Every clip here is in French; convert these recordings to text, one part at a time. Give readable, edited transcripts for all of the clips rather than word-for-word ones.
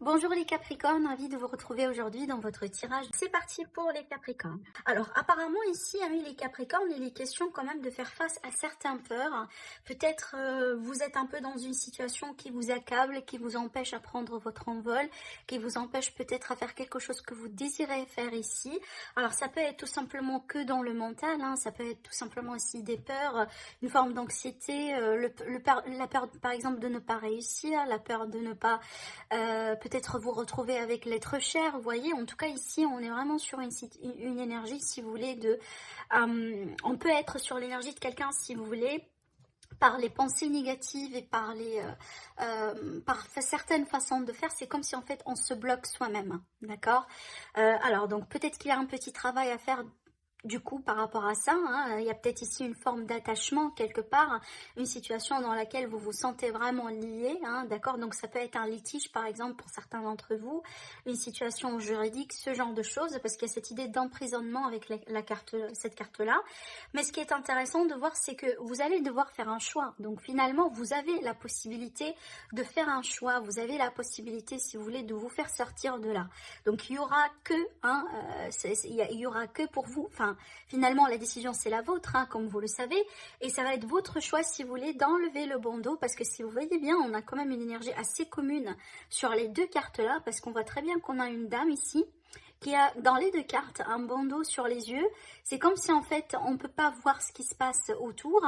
Bonjour les Capricornes, ravi de vous retrouver aujourd'hui dans votre tirage. C'est parti pour les Capricornes. Alors apparemment ici, amis les Capricornes, il est question quand même de faire face à certaines peurs. Peut-être vous êtes un peu dans une situation qui vous accable, qui vous empêche à prendre votre envol, qui vous empêche peut-être à faire quelque chose que vous désirez faire ici. Alors ça peut être tout simplement que dans le mental, ça peut être tout simplement aussi des peurs, une forme d'anxiété, la peur par exemple de ne pas réussir, la peur de ne pas peut-être vous retrouver avec l'être cher, vous voyez. En tout cas ici on est vraiment sur une énergie, si vous voulez, on peut être sur l'énergie de quelqu'un, si vous voulez, par les pensées négatives et par certaines façons de faire. C'est comme si en fait on se bloque soi-même, d'accord. Alors donc peut-être qu'il y a un petit travail à faire du coup par rapport à ça, il y a peut-être ici une forme d'attachement quelque part, une situation dans laquelle vous vous sentez vraiment lié, d'accord. Donc ça peut être un litige par exemple pour certains d'entre vous, une situation juridique, ce genre de choses, parce qu'il y a cette idée d'emprisonnement avec cette carte-là. Mais ce qui est intéressant de voir, c'est que vous allez devoir faire un choix. Donc finalement, vous avez la possibilité de faire un choix, vous avez la possibilité, si vous voulez, de vous faire sortir de là. Donc il y aura que, il y aura que pour vous, finalement la décision c'est la vôtre, comme vous le savez, et ça va être votre choix, si vous voulez, d'enlever le bandeau, parce que si vous voyez bien, on a quand même une énergie assez commune sur les deux cartes là, parce qu'on voit très bien qu'on a une dame ici qui a dans les deux cartes un bandeau sur les yeux. C'est comme si en fait on ne peut pas voir ce qui se passe autour.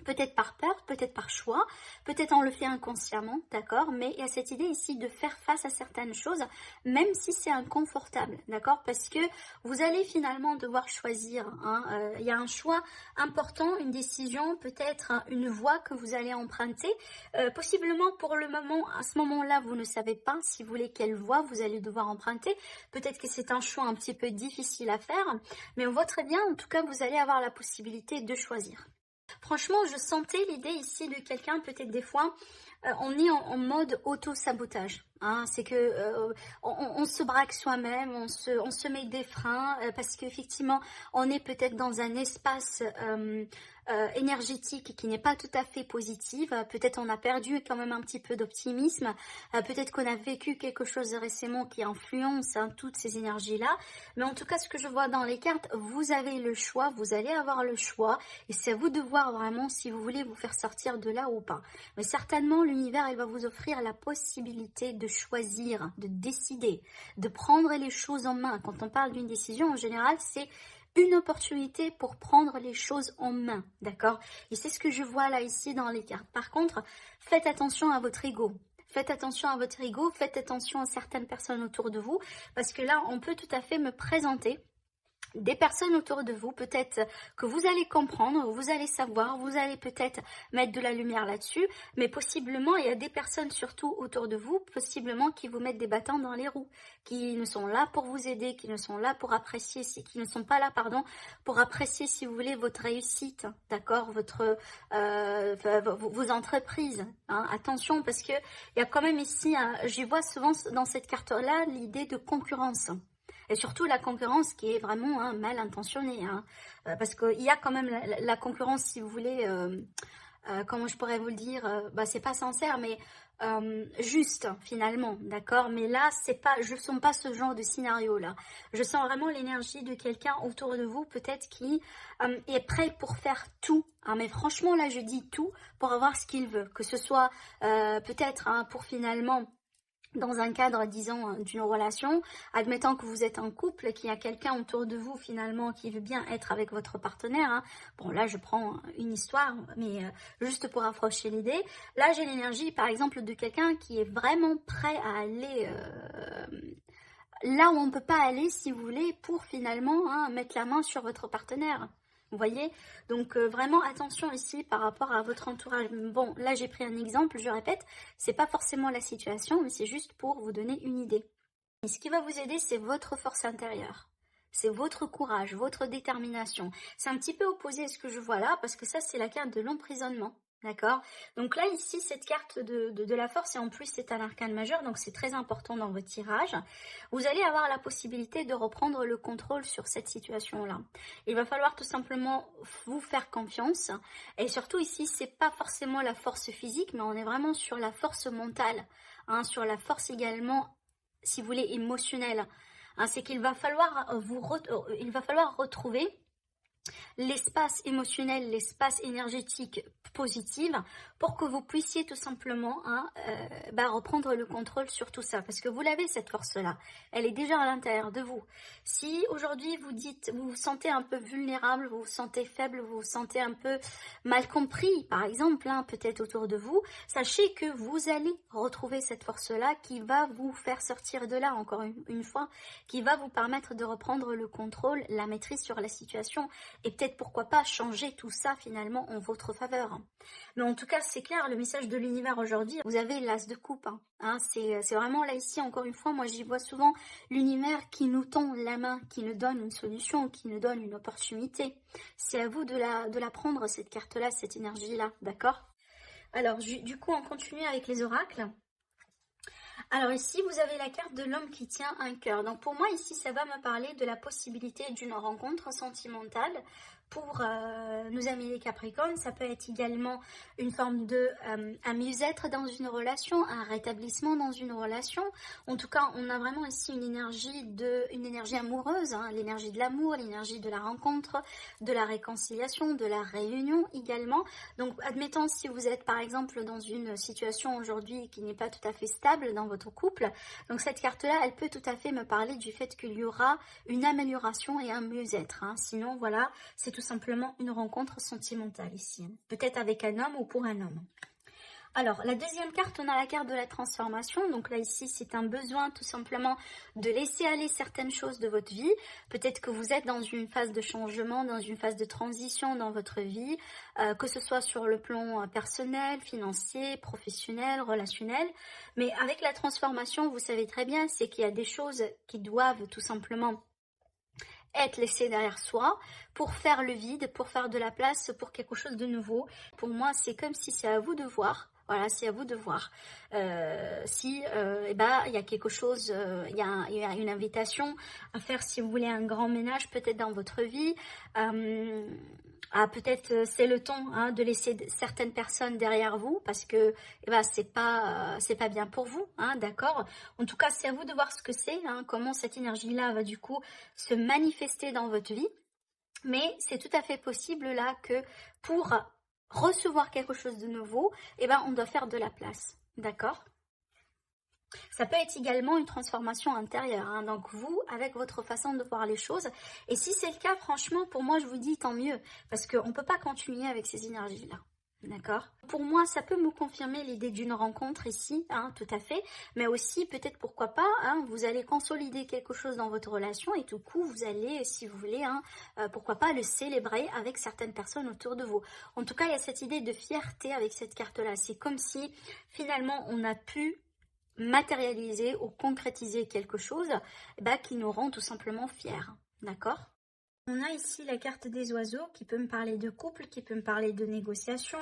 Peut-être par peur, peut-être par choix, peut-être on le fait inconsciemment, d'accord. Mais il y a cette idée ici de faire face à certaines choses, même si c'est inconfortable, d'accord. Parce que vous allez finalement devoir choisir, il y a un choix important, une décision, peut-être une voie que vous allez emprunter. Possiblement pour le moment, à ce moment-là, vous ne savez pas, si vous voulez, quelle voie vous allez devoir emprunter. Peut-être que c'est un choix un petit peu difficile à faire, mais on voit très bien, en tout cas, vous allez avoir la possibilité de choisir. Franchement, je sentais l'idée ici de quelqu'un, peut-être des fois, on est en mode auto-sabotage. C'est que on se braque soi-même, on se met des freins, parce qu'effectivement, on est peut-être dans un espace énergétique qui n'est pas tout à fait positive. Peut-être on a perdu quand même un petit peu d'optimisme. Peut-être qu'on a vécu quelque chose récemment qui influence toutes ces énergies-là. Mais en tout cas, ce que je vois dans les cartes, vous avez le choix, vous allez avoir le choix. Et c'est à vous de voir vraiment si vous voulez vous faire sortir de là ou pas. Mais certainement, l'univers, il va vous offrir la possibilité de choisir, de décider, de prendre les choses en main. Quand on parle d'une décision, en général, c'est une opportunité pour prendre les choses en main, d'accord. Et c'est ce que je vois là, ici, dans les cartes. Par contre, faites attention à votre ego. Faites attention à votre ego, faites attention à certaines personnes autour de vous, parce que là, on peut tout à fait me présenter des personnes autour de vous, peut-être que vous allez comprendre, vous allez savoir, vous allez peut-être mettre de la lumière là-dessus, mais possiblement, il y a des personnes surtout autour de vous, possiblement qui vous mettent des bâtons dans les roues, qui ne sont là pour vous aider, qui ne sont là pour apprécier, qui ne sont pas là, pardon, pour apprécier, si vous voulez, votre réussite, d'accord, vos entreprises, attention, parce que il y a quand même ici, j'y vois souvent dans cette carte-là, l'idée de concurrence. Et surtout la concurrence qui est vraiment mal intentionnée. Parce qu'il y a quand même la concurrence, si vous voulez, comment je pourrais vous le dire, c'est pas sincère, mais juste finalement, d'accord. Mais là, je sens pas ce genre de scénario-là. Je sens vraiment l'énergie de quelqu'un autour de vous, peut-être qui est prêt pour faire tout. Mais franchement, là, je dis tout pour avoir ce qu'il veut. Que ce soit peut-être pour finalement, dans un cadre, disons, d'une relation, admettant que vous êtes en couple, qu'il y a quelqu'un autour de vous, finalement, qui veut bien être avec votre partenaire. Bon, là, je prends une histoire, mais juste pour rapprocher l'idée. Là, j'ai l'énergie, par exemple, de quelqu'un qui est vraiment prêt à aller là où on ne peut pas aller, si vous voulez, pour finalement mettre la main sur votre partenaire. Vous voyez, donc vraiment attention ici par rapport à votre entourage. Bon, là j'ai pris un exemple, je répète, c'est pas forcément la situation, mais c'est juste pour vous donner une idée. Et ce qui va vous aider, c'est votre force intérieure. C'est votre courage, votre détermination. C'est un petit peu opposé à ce que je vois là, parce que ça c'est la carte de l'emprisonnement. D'accord. Donc là, ici, cette carte de la force, et en plus, c'est un arcane majeur, donc c'est très important dans votre tirage. Vous allez avoir la possibilité de reprendre le contrôle sur cette situation-là. Il va falloir tout simplement vous faire confiance. Et surtout, ici, c'est pas forcément la force physique, mais on est vraiment sur la force mentale. hein, sur la force également, si vous voulez, émotionnelle. Hein, c'est qu'il va falloir il va falloir retrouver l'espace émotionnel, l'espace énergétique positif pour que vous puissiez tout simplement reprendre le contrôle sur tout ça. Parce que vous l'avez cette force-là, elle est déjà à l'intérieur de vous. Si aujourd'hui vous vous sentez un peu vulnérable, vous vous sentez faible, vous vous sentez un peu mal compris, par exemple, peut-être autour de vous, sachez que vous allez retrouver cette force-là qui va vous faire sortir de là, encore une fois, qui va vous permettre de reprendre le contrôle, la maîtrise sur la situation et peut-être pourquoi pas changer tout ça finalement en votre faveur. Mais en tout cas, c'est clair, le message de l'univers aujourd'hui, vous avez l'as de coupe. C'est vraiment là ici, encore une fois, moi j'y vois souvent l'univers qui nous tend la main, qui nous donne une solution, qui nous donne une opportunité. C'est à vous de la prendre, cette carte-là, cette énergie-là, d'accord? Alors, du coup, on continue avec les oracles. Alors ici, vous avez la carte de l'homme qui tient un cœur. Donc pour moi, ici, ça va me parler de la possibilité d'une rencontre sentimentale pour nos amis les Capricornes. Ça peut être également une forme de un mieux-être dans une relation, un rétablissement dans une relation. En tout cas, on a vraiment ici une énergie amoureuse, l'énergie de l'amour, l'énergie de la rencontre, de la réconciliation, de la réunion également. Donc, admettons si vous êtes par exemple dans une situation aujourd'hui qui n'est pas tout à fait stable dans votre couple, donc cette carte-là, elle peut tout à fait me parler du fait qu'il y aura une amélioration et un mieux-être. Sinon, voilà, c'est tout simplement une rencontre sentimentale ici. Peut-être avec un homme ou pour un homme. Alors, la deuxième carte, on a la carte de la transformation. Donc là, ici, c'est un besoin tout simplement de laisser aller certaines choses de votre vie. Peut-être que vous êtes dans une phase de changement, dans une phase de transition dans votre vie, que ce soit sur le plan personnel, financier, professionnel, relationnel. Mais avec la transformation, vous savez très bien, c'est qu'il y a des choses qui doivent tout simplement être laissé derrière soi pour faire le vide, pour faire de la place pour quelque chose de nouveau. Pour moi, c'est comme si c'est à vous de voir. Voilà, c'est à vous de voir. Si il y a quelque chose, il y a une invitation à faire, si vous voulez, un grand ménage peut-être dans votre vie. Peut-être c'est le temps de laisser certaines personnes derrière vous parce que c'est pas bien pour vous, d'accord. En tout cas, c'est à vous de voir ce que c'est, comment cette énergie-là va du coup se manifester dans votre vie. Mais c'est tout à fait possible là que pour recevoir quelque chose de nouveau, on doit faire de la place, d'accord. Ça peut être également une transformation intérieure, donc vous, avec votre façon de voir les choses. Et si c'est le cas, franchement, pour moi, je vous dis tant mieux, parce qu'on ne peut pas continuer avec ces énergies-là, d'accord. Pour moi, ça peut me confirmer l'idée d'une rencontre ici, tout à fait, mais aussi peut-être pourquoi pas, vous allez consolider quelque chose dans votre relation et tout coup, vous allez, si vous voulez, pourquoi pas le célébrer avec certaines personnes autour de vous. En tout cas, il y a cette idée de fierté avec cette carte-là. C'est comme si, finalement, on a pu matérialiser ou concrétiser quelque chose qui nous rend tout simplement fiers, d'accord. On a ici la carte des oiseaux qui peut me parler de couple, qui peut me parler de négociation,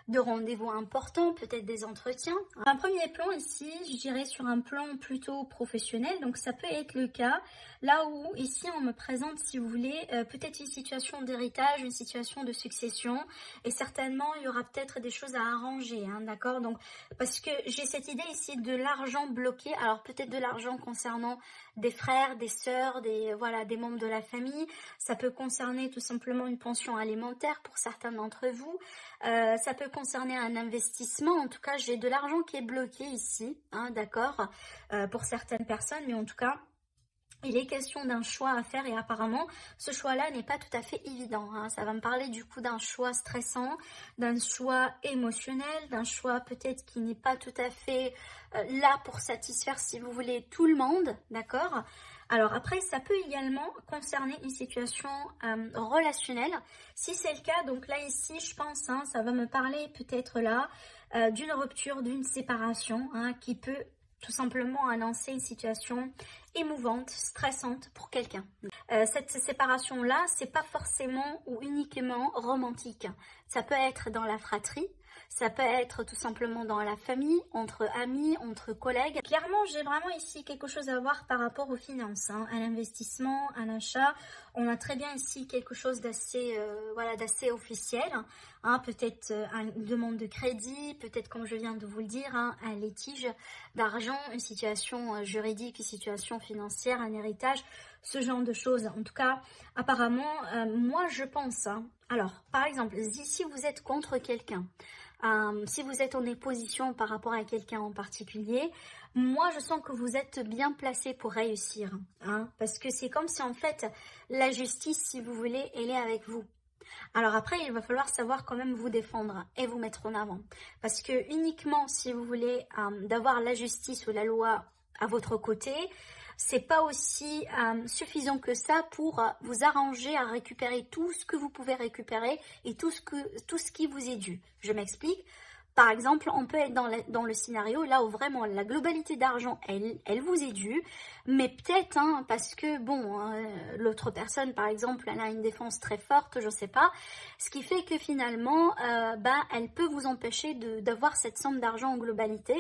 de rendez-vous importants, peut-être des entretiens. Un premier plan ici, je dirais sur un plan plutôt professionnel, donc ça peut être le cas là où ici on me présente, si vous voulez, peut-être une situation d'héritage, une situation de succession, et certainement il y aura peut-être des choses à arranger, d'accord. Donc parce que j'ai cette idée ici de l'argent bloqué, alors peut-être de l'argent concernant des frères, des sœurs, des membres de la famille. Ça peut concerner tout simplement une pension alimentaire pour certains d'entre vous. Ça peut concerner un investissement. En tout cas, j'ai de l'argent qui est bloqué ici, d'accord, pour certaines personnes. Mais en tout cas, il est question d'un choix à faire et apparemment, ce choix-là n'est pas tout à fait évident. Ça va me parler du coup d'un choix stressant, d'un choix émotionnel, d'un choix peut-être qui n'est pas tout à fait là pour satisfaire, si vous voulez, tout le monde, d'accord. Alors après, ça peut également concerner une situation relationnelle. Si c'est le cas, donc là ici, je pense, ça va me parler peut-être là d'une rupture, d'une séparation qui peut tout simplement annoncer une situation émouvante, stressante pour quelqu'un. Cette séparation-là, c'est pas forcément ou uniquement romantique. Ça peut être dans la fratrie, Ça peut être tout simplement dans la famille, entre amis, entre collègues. Clairement, j'ai vraiment ici quelque chose à voir par rapport aux finances, hein, à l'investissement, à l'achat. On a très bien ici quelque chose d'assez voilà, d'assez officiel, hein, peut-être une demande de crédit, peut-être comme je viens de vous le dire, hein, un litige d'argent, une situation juridique, une situation financière, un héritage, ce genre de choses. En tout cas, apparemment, moi je pense, hein. Alors, par exemple, si vous êtes contre quelqu'un, si vous êtes en opposition par rapport à quelqu'un en particulier, moi je sens que vous êtes bien placé pour réussir, hein, parce que c'est comme si en fait la justice, si vous voulez, elle est avec vous. Alors après, il va falloir savoir quand même vous défendre et vous mettre en avant, parce que uniquement si vous voulez d'avoir la justice ou la loi à votre côté, c'est pas aussi suffisant que ça pour vous arranger à récupérer tout ce que vous pouvez récupérer et tout ce qui vous est dû. Je m'explique. Par exemple, on peut être dans le scénario là où vraiment la globalité d'argent, elle vous est due, mais peut-être, hein, parce que, bon, l'autre personne, par exemple, elle a une défense très forte, je ne sais pas, ce qui fait que finalement, elle peut vous empêcher d'avoir cette somme d'argent en globalité.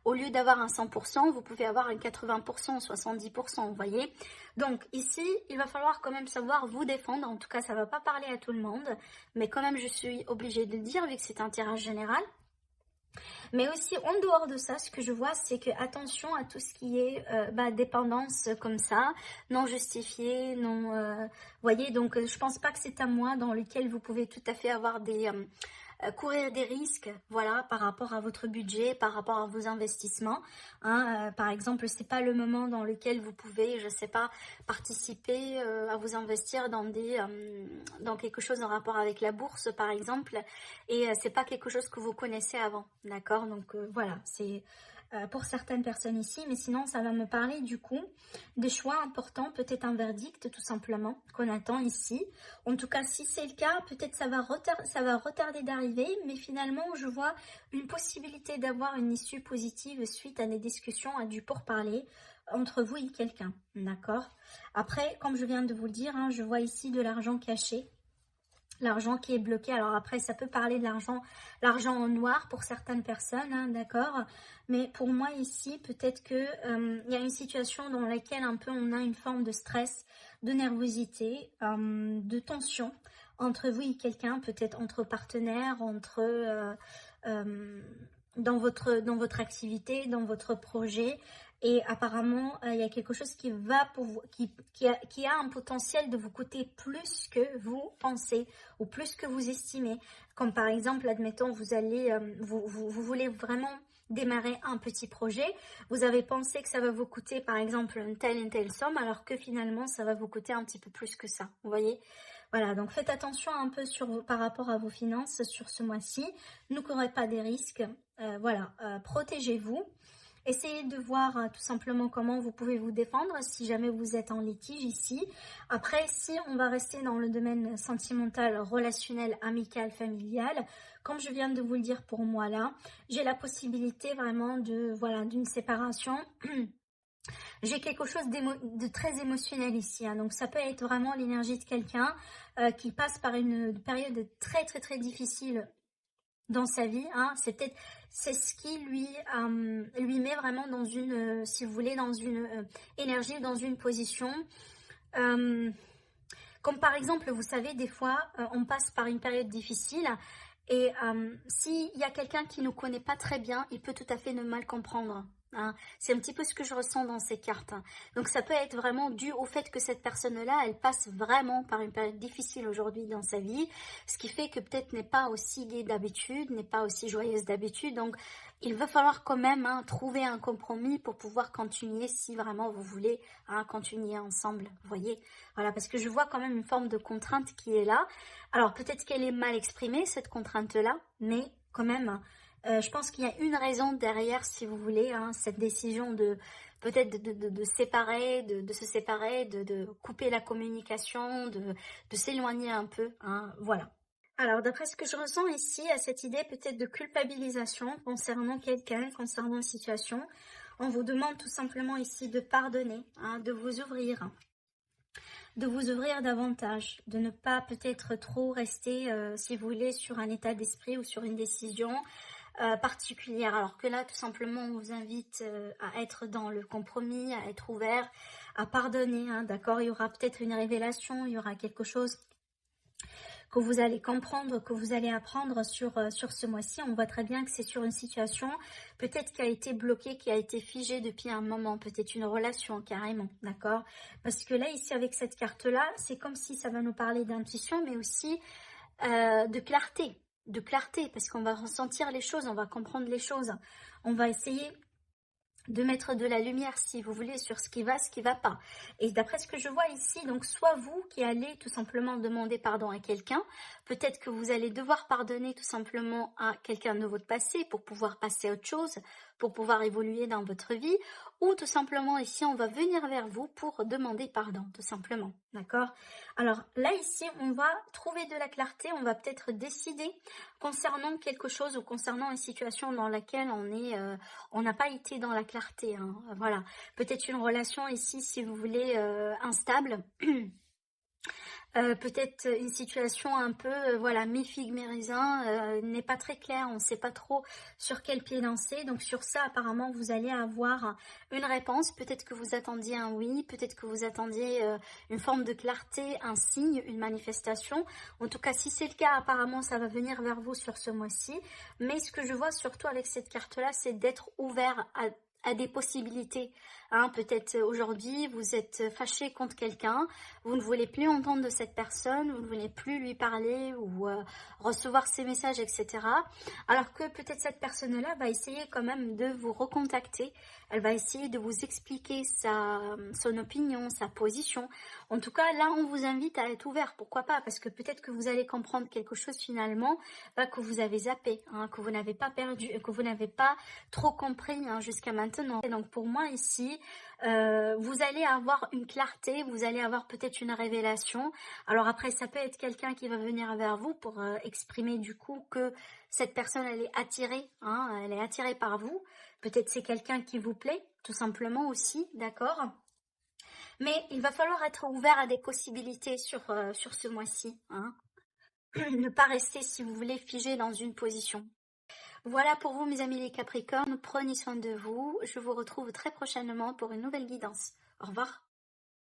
Au lieu d'avoir un 100%, vous pouvez avoir un 80%, 70%, vous voyez. Donc ici, il va falloir quand même savoir vous défendre, en tout cas, ça ne va pas parler à tout le monde, mais quand même, je suis obligée de le dire, vu que c'est un tirage général. Mais aussi, en dehors de ça, ce que je vois, c'est que attention à tout ce qui est dépendance comme ça, non justifiée, non... voyez, donc je pense pas que c'est un mois dans lequel vous pouvez tout à fait avoir des... courir des risques, voilà, par rapport à votre budget, par rapport à vos investissements, hein, par exemple, c'est pas le moment dans lequel vous pouvez, je sais pas, participer à vous investir dans quelque chose en rapport avec la bourse, par exemple, et c'est pas quelque chose que vous connaissez avant, d'accord? Donc voilà, c'est pour certaines personnes ici, mais sinon ça va me parler du coup des choix importants, peut-être un verdict tout simplement qu'on attend ici. En tout cas, si c'est le cas, peut-être ça va retarder d'arriver, mais finalement je vois une possibilité d'avoir une issue positive suite à des discussions, à du pourparler entre vous et quelqu'un, d'accord? Après, comme je viens de vous le dire, hein, je vois ici de l'argent caché. L'argent qui est bloqué, alors après ça peut parler de l'argent en noir pour certaines personnes, hein, d'accord, mais pour moi ici peut-être que il y a une situation dans laquelle un peu on a une forme de stress, de nervosité, de tension entre vous et quelqu'un, peut-être entre partenaires, dans votre activité, dans votre projet. Et apparemment, il y a quelque chose qui va qui a un potentiel de vous coûter plus que vous pensez ou plus que vous estimez. Comme par exemple, admettons, vous voulez vraiment démarrer un petit projet. Vous avez pensé que ça va vous coûter par exemple une telle somme, alors que finalement, ça va vous coûter un petit peu plus que ça. Vous voyez ? Voilà, donc faites attention un peu par rapport à vos finances sur ce mois-ci. Ne courez pas des risques. Protégez-vous. Essayez de voir tout simplement comment vous pouvez vous défendre si jamais vous êtes en litige ici. Après, si on va rester dans le domaine sentimental, relationnel, amical, familial, comme je viens de vous le dire pour moi là, j'ai la possibilité vraiment d'une séparation. J'ai quelque chose de très émotionnel ici, hein. Donc ça peut être vraiment l'énergie de quelqu'un qui passe par une période très très très difficile dans sa vie, hein. C'est ce qui lui met vraiment dans une, si vous voulez, dans une énergie, dans une position. Comme par exemple, vous savez, des fois, on passe par une période difficile et s'il y a quelqu'un qui ne nous connaît pas très bien, il peut tout à fait nous mal comprendre. Hein. C'est un petit peu ce que je ressens dans ces cartes. Donc ça peut être vraiment dû au fait que cette personne-là, elle passe vraiment par une période difficile aujourd'hui dans sa vie, ce qui fait que peut-être n'est pas aussi gaie d'habitude, n'est pas aussi joyeuse d'habitude. Donc il va falloir quand même trouver un compromis pour pouvoir continuer si vraiment vous voulez continuer ensemble, vous voyez. Voilà, parce que je vois quand même une forme de contrainte qui est là. Alors peut-être qu'elle est mal exprimée, cette contrainte-là, mais quand même... je pense qu'il y a une raison derrière, si vous voulez, cette décision de peut-être de séparer, de se séparer, de couper la communication, de s'éloigner un peu, voilà. Alors, d'après ce que je ressens ici, à cette idée peut-être de culpabilisation concernant quelqu'un, concernant une situation, on vous demande tout simplement ici de pardonner, de vous ouvrir. de vous ouvrir davantage, de ne pas peut-être trop rester, si vous voulez, sur un état d'esprit ou sur une décision particulière. Alors que là, tout simplement, on vous invite à être dans le compromis, à être ouvert, à pardonner, hein, d'accord? Il y aura peut-être une révélation, il y aura quelque chose que vous allez comprendre, que vous allez apprendre sur ce mois-ci. On voit très bien que c'est sur une situation peut-être qui a été bloquée, qui a été figée depuis un moment, peut-être une relation carrément, d'accord? Parce que là, ici, avec cette carte-là, c'est comme si ça va nous parler d'intuition, mais aussi de clarté, parce qu'on va ressentir les choses, on va comprendre les choses, on va essayer de mettre de la lumière, si vous voulez, sur ce qui va pas. Et d'après ce que je vois ici, donc soit vous qui allez tout simplement demander pardon à quelqu'un, peut-être que vous allez devoir pardonner tout simplement à quelqu'un de votre passé pour pouvoir passer à autre chose, pour pouvoir évoluer dans votre vie, ou tout simplement ici, on va venir vers vous pour demander pardon, tout simplement, d'accord? Alors là, ici, on va trouver de la clarté, on va peut-être décider concernant quelque chose ou concernant une situation dans laquelle on n'a pas été dans la clarté, hein, voilà. Peut-être une relation ici, si vous voulez, instable. Peut-être une situation un peu, voilà, mi-figue, mi-raisin, n'est pas très claire, on ne sait pas trop sur quel pied danser. Donc sur ça, apparemment, vous allez avoir une réponse. Peut-être que vous attendiez un oui, peut-être que vous attendiez une forme de clarté, un signe, une manifestation. En tout cas, si c'est le cas, apparemment, ça va venir vers vous sur ce mois-ci. Mais ce que je vois surtout avec cette carte-là, c'est d'être ouvert à des possibilités. Hein, peut-être aujourd'hui, vous êtes fâché contre quelqu'un, vous ne voulez plus entendre de cette personne, vous ne voulez plus lui parler ou recevoir ses messages, etc. Alors que peut-être cette personne-là va essayer quand même de vous recontacter, elle va essayer de vous expliquer son opinion, sa position. En tout cas, là, on vous invite à être ouvert, pourquoi pas, parce que peut-être que vous allez comprendre quelque chose finalement que vous avez zappé, hein, que vous n'avez pas perdu, que vous n'avez pas trop compris hein, jusqu'à maintenant. Et donc pour moi ici, vous allez avoir une clarté, vous allez avoir peut-être une révélation. Alors après, ça peut être quelqu'un qui va venir vers vous pour exprimer du coup que cette personne, elle est attirée, hein, elle est attirée par vous. Peut-être c'est quelqu'un qui vous plaît, tout simplement aussi, d'accord? Mais il va falloir être ouvert à des possibilités sur ce mois-ci, hein. Ne pas rester, si vous voulez, figé dans une position. Voilà pour vous, mes amis les Capricornes. Prenez soin de vous. Je vous retrouve très prochainement pour une nouvelle guidance. Au revoir.